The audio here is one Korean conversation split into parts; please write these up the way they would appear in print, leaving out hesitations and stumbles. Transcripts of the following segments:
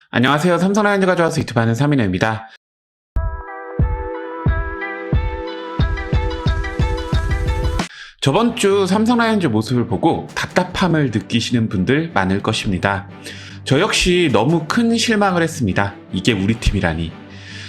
안녕하세요. 삼성 라이온즈가 좋아서 유튜브 하는 삼인호입니다. 저번 주 삼성 라이온즈 모습을 보고 답답함을 느끼시는 분들 많을 것입니다. 저 역시 너무 큰 실망을 했습니다. 이게 우리 팀이라니.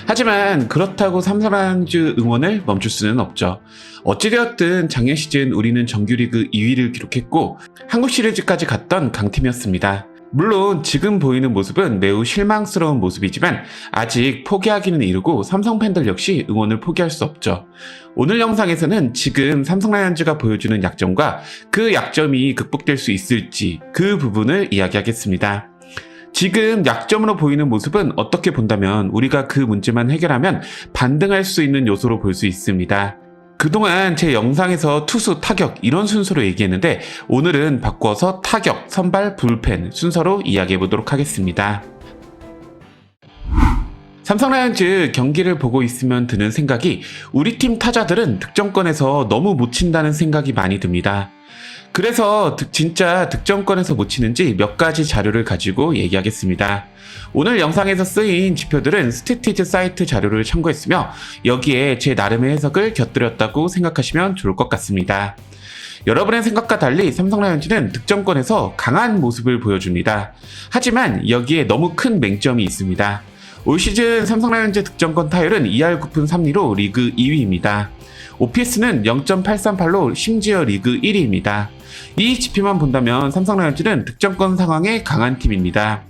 하지만 그렇다고 삼성 라이온즈 응원을 멈출 수는 없죠. 어찌되었든 작년 시즌 우리는 정규리그 2위를 기록했고 한국 시리즈까지 갔던 강팀이었습니다. 물론 지금 보이는 모습은 매우 실망스러운 모습이지만 아직 포기하기는 이르고 삼성 팬들 역시 응원을 포기할 수 없죠. 오늘 영상에서는 지금 삼성 라이온즈가 보여주는 약점과 그 약점이 극복될 수 있을지 그 부분을 이야기하겠습니다. 지금 약점으로 보이는 모습은 어떻게 본다면 우리가 그 문제만 해결하면 반등할 수 있는 요소로 볼 수 있습니다. 그동안 제 영상에서 투수, 타격 이런 순서로 얘기했는데 오늘은 바꿔서 타격, 선발, 불펜 순서로 이야기해보도록 하겠습니다. 삼성 라이온즈 경기를 보고 있으면 드는 생각이 우리 팀 타자들은 득점권에서 너무 못 친다는 생각이 많이 듭니다. 그래서 진짜 득점권에서 못 치는지 몇 가지 자료를 가지고 얘기하겠습니다. 오늘 영상에서 쓰인 지표들은 스태티즈 사이트 자료를 참고했으며 여기에 제 나름의 해석을 곁들였다고 생각하시면 좋을 것 같습니다. 여러분의 생각과 달리 삼성 라이온즈는 득점권에서 강한 모습을 보여줍니다. 하지만 여기에 너무 큰 맹점이 있습니다. 올 시즌 삼성 라이온즈 득점권 타율은 2할 9푼 3리로 리그 2위입니다. OPS는 0.838로 심지어 리그 1위입니다. 이 지표만 본다면 삼성 라이온즈는 득점권 상황에 강한 팀입니다.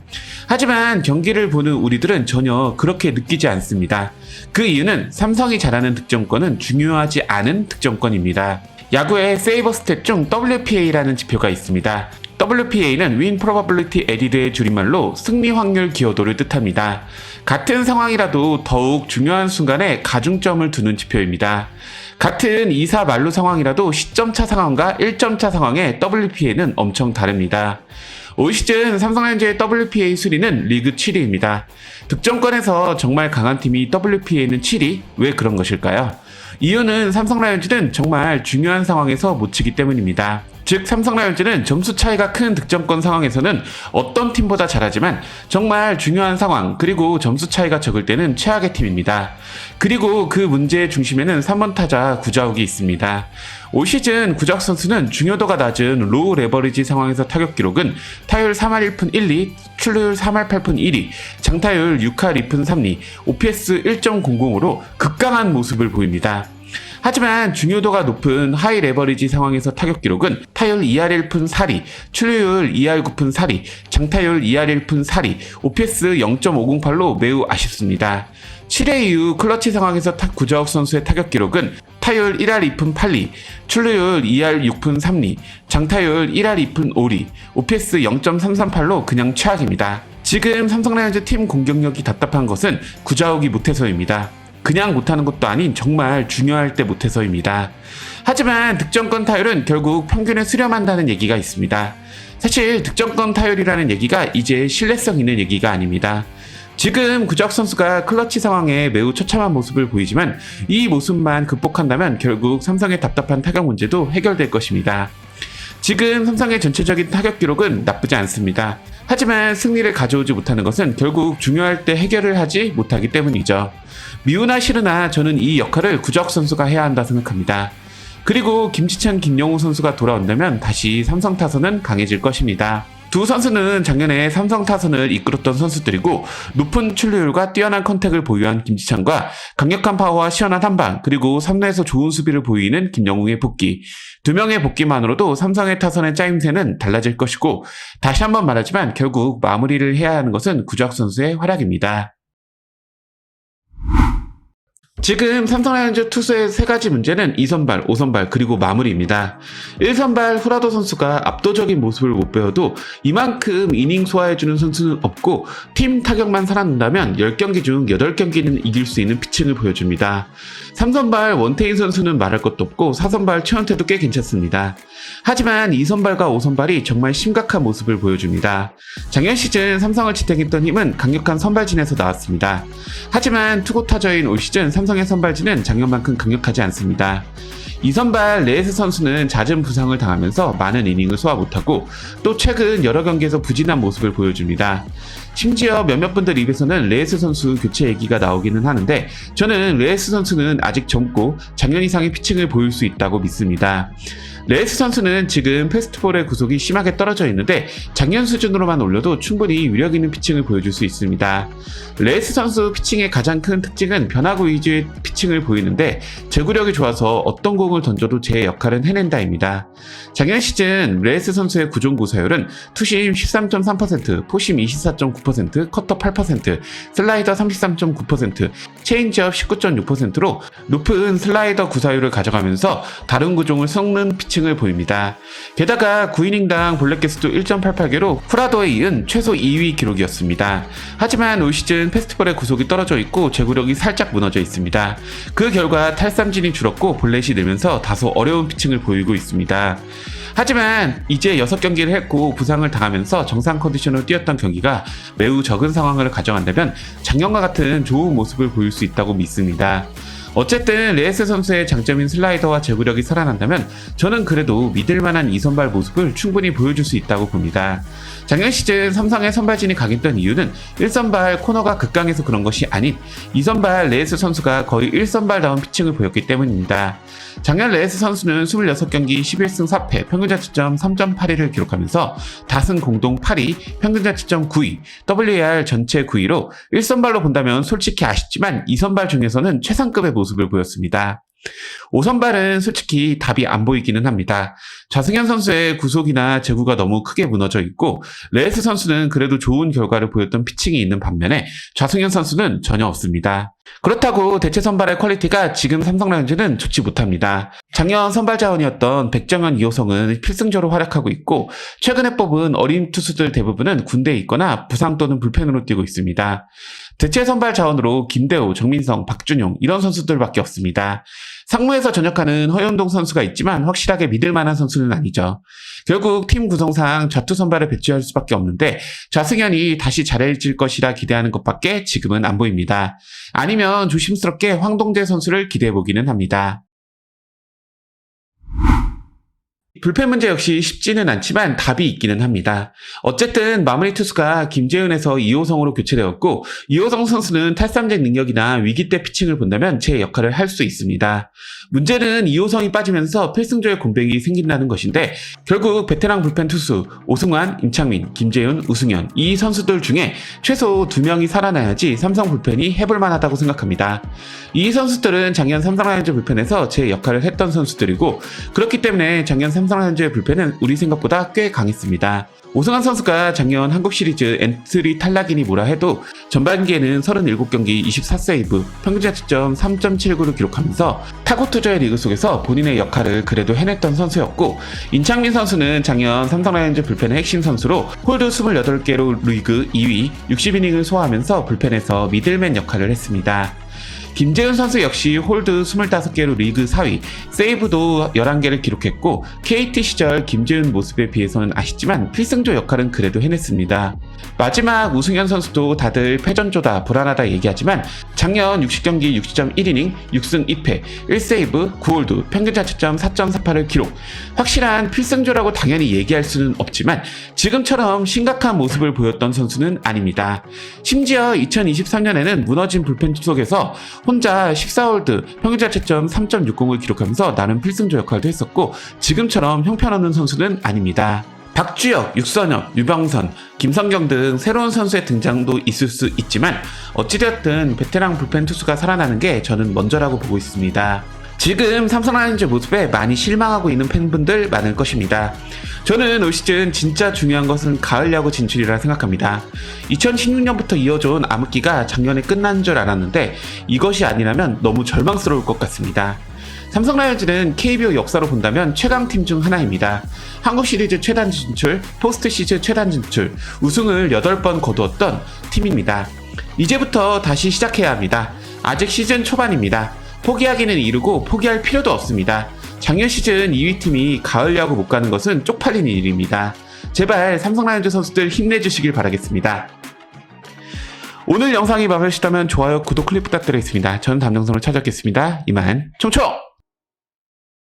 하지만 경기를 보는 우리들은 전혀 그렇게 느끼지 않습니다. 그 이유는 삼성이 잘하는 득점권은 중요하지 않은 득점권입니다. 야구의 세이버 스탯 중 WPA라는 지표가 있습니다. WPA는 Win Probability Added의 줄임말로 승리 확률 기여도를 뜻합니다. 같은 상황이라도 더욱 중요한 순간에 가중점을 두는 지표입니다. 같은 2사 만루 상황이라도 시점차 상황과 1점차 상황의 WPA는 엄청 다릅니다. 올 시즌 삼성 라이온즈의 WPA 순위는 리그 7위입니다. 득점권에서 정말 강한 팀이 WPA는 7위? 왜 그런 것일까요? 이유는 삼성 라이온즈는 정말 중요한 상황에서 못 치기 때문입니다. 즉 삼성 라이온즈는 점수 차이가 큰 득점권 상황에서는 어떤 팀보다 잘하지만 정말 중요한 상황 그리고 점수 차이가 적을 때는 최악의 팀입니다. 그리고 그 문제의 중심에는 3번 타자 구자욱이 있습니다. 올 시즌 구자욱 선수는 중요도가 낮은 로우 레버리지 상황에서 타격 기록은 타율 3할 1푼 1리, 출루율 3할 8푼 1리, 장타율 6할 2푼 3리, OPS 1.00으로 극강한 모습을 보입니다. 하지만 중요도가 높은 하이 레버리지 상황에서 타격 기록은 타율 2할 1푼 4리, 출루율 2할 9푼 4리, 장타율 2할 1푼 4리, OPS 0.508로 매우 아쉽습니다. 7회 이후 클러치 상황에서 구자욱 선수의 타격 기록은 타율 1할 2푼 8리, 출루율 2할 6푼 3리, 장타율 1할 2푼 5리, OPS 0.338로 그냥 최악입니다. 지금 삼성 라이온즈 팀 공격력이 답답한 것은 구자욱이 못해서입니다. 그냥 못하는 것도 아닌 정말 중요할 때 못해서입니다. 하지만 득점권 타율은 결국 평균에 수렴한다는 얘기가 있습니다. 사실 득점권 타율이라는 얘기가 이제 신뢰성 있는 얘기가 아닙니다. 지금 구자욱 선수가 클러치 상황에 매우 처참한 모습을 보이지만 이 모습만 극복한다면 결국 삼성의 답답한 타격 문제도 해결될 것입니다. 지금 삼성의 전체적인 타격 기록은 나쁘지 않습니다. 하지만 승리를 가져오지 못하는 것은 결국 중요할 때 해결을 하지 못하기 때문이죠. 미우나 싫으나 저는 이 역할을 구자욱 선수가 해야 한다 생각합니다. 그리고 김지찬, 김영우 선수가 돌아온다면 다시 삼성 타선은 강해질 것입니다. 두 선수는 작년에 삼성 타선을 이끌었던 선수들이고 높은 출루율과 뛰어난 컨택을 보유한 김지찬과 강력한 파워와 시원한 한방 그리고 3루에서 좋은 수비를 보이는 김영웅의 복귀 두 명의 복귀만으로도 삼성의 타선의 짜임새는 달라질 것이고 다시 한번 말하지만 결국 마무리를 해야 하는 것은 구자욱 선수의 활약입니다. 지금 삼성 라이온즈 투수의 세 가지 문제는 2선발, 5선발, 그리고 마무리입니다. 1선발 후라도 선수가 압도적인 모습을 못 보여도 이만큼 이닝 소화해주는 선수는 없고 팀 타격만 살아난다면 10경기 중 8경기는 이길 수 있는 피칭을 보여줍니다. 3선발 원태인 선수는 말할 것도 없고 4선발 최원태도 꽤 괜찮습니다. 하지만 2선발과 5선발이 정말 심각한 모습을 보여줍니다. 작년 시즌 삼성을 지탱했던 힘은 강력한 선발진에서 나왔습니다. 하지만 투고 타저인 올 시즌 삼성의 선발진은 작년만큼 강력하지 않습니다. 2선발 레에스 선수는 잦은 부상을 당하면서 많은 이닝을 소화 못하고 또 최근 여러 경기에서 부진한 모습을 보여줍니다. 심지어 몇몇 분들 입에서는 레에스 선수 교체 얘기가 나오기는 하는데 저는 레에스 선수는 아직 젊고 작년 이상의 피칭을 보일 수 있다고 믿습니다. 레에스 선수는 지금 패스트볼의 구속이 심하게 떨어져 있는데 작년 수준으로만 올려도 충분히 위력 있는 피칭을 보여줄 수 있습니다. 레에스 선수 피칭의 가장 큰 특징은 변화구 위주의 피칭을 보이는데 제구력이 좋아서 어떤 공을 던져도 제 역할은 해낸다입니다. 작년 시즌 레에스 선수의 구종 구사율은 투심 13.3%, 포심 24.9%, 커터 8%, 슬라이더 33.9%, 체인지업 19.6%로 높은 슬라이더 구사율을 가져가면서 다른 구종을 섞는 피칭을 보입니다. 게다가 9이닝당 볼넷 개수도 1.88개로 후라도에 이은 최소 2위 기록이었습니다. 하지만 올 시즌 패스트볼의 구속이 떨어져 있고 제구력이 살짝 무너져 있습니다. 그 결과 탈삼진이 줄었고 볼넷이 늘면서 다소 어려운 피칭을 보이고 있습니다. 하지만 이제 6경기를 했고 부상을 당하면서 정상 컨디션으로 뛰었던 경기가 매우 적은 상황을 가져간다면 작년과 같은 좋은 모습을 보일 수 있다고 믿습니다. 어쨌든 레에스 선수의 장점인 슬라이더와 제구력이 살아난다면 저는 그래도 믿을만한 2선발 모습을 충분히 보여줄 수 있다고 봅니다. 작년 시즌 삼성의 선발진이 강했던 이유는 1선발 코너가 극강해서 그런 것이 아닌 2선발 레에스 선수가 거의 1선발다운 피칭을 보였기 때문입니다. 작년 레에스 선수는 26경기 11승 4패 평균자책점 3.82를 기록하면서 다승 공동 8위, 평균자책점 9위, WAR 전체 9위로 1선발로 본다면 솔직히 아쉽지만 2선발 중에서는 최상급의 모습을 보였습니다. 5선발은 솔직히 답이 안 보이기는 합니다. 좌승현 선수의 구속이나 제구가 너무 크게 무너져 있고 레에스 선수는 그래도 좋은 결과를 보였던 피칭이 있는 반면에 좌승현 선수는 전혀 없습니다. 그렇다고 대체 선발의 퀄리티가 지금 삼성 라이온즈는 좋지 못합니다. 작년 선발 자원이었던 백정현, 이호성은 필승조로 활약하고 있고 최근에 뽑은 어린 투수들 대부분은 군대에 있거나 부상 또는 불펜으로 뛰고 있습니다. 대체 선발 자원으로 김대호, 정민성, 박준용 이런 선수들밖에 없습니다. 상무에서 전역하는 허현동 선수가 있지만 확실하게 믿을 만한 선수는 아니죠. 결국 팀 구성상 좌투 선발을 배치할 수밖에 없는데 좌승현이 다시 잘해질 것이라 기대하는 것밖에 지금은 안 보입니다. 아니면 조심스럽게 황동재 선수를 기대해보기는 합니다. 불펜 문제 역시 쉽지는 않지만 답이 있기는 합니다. 어쨌든 마무리 투수가 김재은에서 이호성으로 교체되었고 이호성 선수는 탈삼진 능력이나 위기 때 피칭을 본다면 제 역할을 할 수 있습니다. 문제는 이호성이 빠지면서 필승조의 공백이 생긴다는 것인데 결국 베테랑 불펜 투수 오승환, 임창민, 김재윤, 우승현 이 선수들 중에 최소 2명이 살아나야지 삼성 불펜이 해볼만 하다고 생각합니다. 이 선수들은 작년 삼성 라이온즈 불펜에서 제 역할을 했던 선수들이고 그렇기 때문에 작년 삼성 라이온즈의 불펜은 우리 생각보다 꽤 강했습니다. 오승환 선수가 작년 한국 시리즈 엔트리 탈락이니 뭐라 해도 전반기에는 37경기 24세이브, 평균자책점 3.79를 기록하면서 타고 투저의 리그 속에서 본인의 역할을 그래도 해냈던 선수였고 임창민 선수는 작년 삼성 라이온즈 불펜의 핵심 선수로 홀드 28개로 리그 2위, 60이닝을 소화하면서 불펜에서 미들맨 역할을 했습니다. 김재훈 선수 역시 홀드 25개로 리그 4위, 세이브도 11개를 기록했고 KT 시절 김재훈 모습에 비해서는 아쉽지만 필승조 역할은 그래도 해냈습니다. 마지막 우승현 선수도 다들 패전조다 불안하다 얘기하지만 작년 60경기 60.1이닝 6승 2패 1세이브 9홀드 평균자책점 4.48을 기록. 확실한 필승조라고 당연히 얘기할 수는 없지만 지금처럼 심각한 모습을 보였던 선수는 아닙니다. 심지어 2023년에는 무너진 불펜 속에서 혼자 14홀드 평균자책점 3.60을 기록하면서 나름 필승조 역할도 했었고 지금처럼 형편없는 선수는 아닙니다. 박주혁, 육선엽, 유병선, 김성경 등 새로운 선수의 등장도 있을 수 있지만 어찌되었든 베테랑 불펜 투수가 살아나는 게 저는 먼저라고 보고 있습니다. 지금 삼성 라이온즈 모습에 많이 실망하고 있는 팬분들 많을 것입니다. 저는 올 시즌 진짜 중요한 것은 가을 야구 진출이라 생각합니다. 2016년부터 이어져온 암흑기가 작년에 끝난 줄 알았는데 이것이 아니라면 너무 절망스러울 것 같습니다. 삼성 라이온즈는 KBO 역사로 본다면 최강팀 중 하나입니다. 한국 시리즈 최단 진출, 포스트 시즌 최단 진출, 우승을 8번 거두었던 팀입니다. 이제부터 다시 시작해야 합니다. 아직 시즌 초반입니다. 포기하기는 이르고 포기할 필요도 없습니다. 작년 시즌 2위 팀이 가을 야구 못 가는 것은 쪽팔린 일입니다. 제발 삼성 라이온즈 선수들 힘내주시길 바라겠습니다. 오늘 영상이 마음에 드시다면 좋아요, 구독, 클릭 부탁드리겠습니다. 저는 다음 영상으로 찾아뵙겠습니다. 이만 총총!